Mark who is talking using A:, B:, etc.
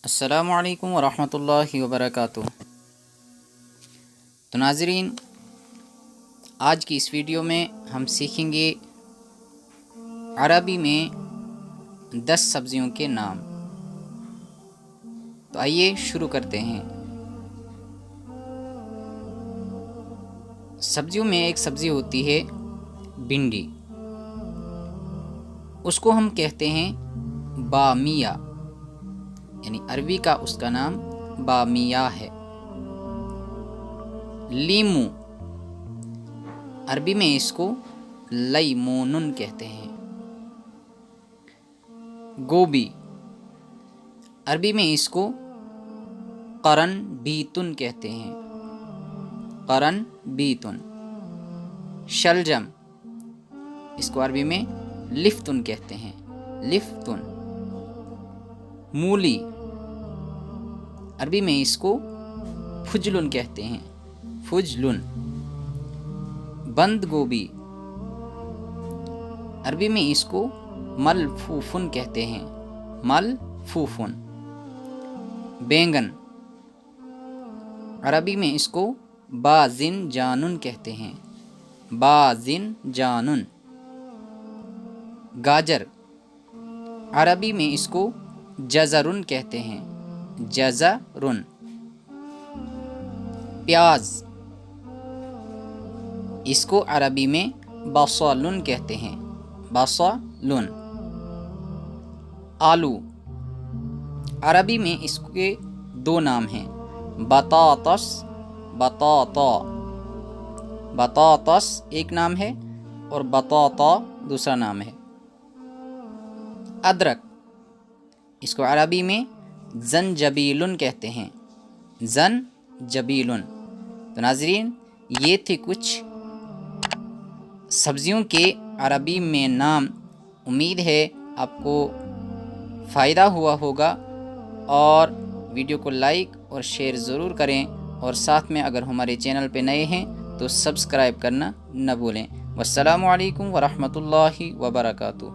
A: السلام علیکم ورحمۃ اللہ وبرکاتہ۔ تو ناظرین، آج کی اس ویڈیو میں ہم سیکھیں گے عربی میں 10 سبزیوں کے نام۔ تو آئیے شروع کرتے ہیں۔ سبزیوں میں ایک سبزی ہوتی ہے بھنڈی، اس کو ہم کہتے ہیں بامیہ، یعنی عربی کا اس کا نام بامیہ ہے۔ لیمو، عربی میں اس کو لیمون کہتے ہیں۔ گوبھی، عربی میں اس کو قرن بیتن کہتے ہیں، قرن بیتن۔ شلجم، اس کو عربی میں لفتن کہتے ہیں، لفتن۔ مولی، عربی میں اس کو فجلن کہتے ہیں، فجلن۔ بند گوبھی، عربی میں اس کو ملفوفن کہتے ہیں، ملفوفن۔ بینگن، عربی میں اس کو باذن جانن کہتے ہیں، باذن جانن۔ گاجر، عربی میں اس کو جزرن کہتے ہیں، جزرن۔ پیاز، اس کو عربی میں بصلن کہتے ہیں، بصلن۔ آلو، عربی میں اس کے 2 نام ہیں، بطاطس، بطاطا، بطاطس ایک نام ہے اور بطاطا دوسرا نام ہے۔ ادرک، اس کو عربی میں زنجبیلن کہتے ہیں، زنجبیلن۔ تو ناظرین، یہ تھے کچھ سبزیوں کے عربی میں نام۔ امید ہے آپ کو فائدہ ہوا ہوگا، اور ویڈیو کو لائک اور شیئر ضرور کریں، اور ساتھ میں اگر ہمارے چینل پہ نئے ہیں تو سبسکرائب کرنا نہ بھولیں۔ والسلام علیکم ورحمۃ اللہ وبرکاتہ۔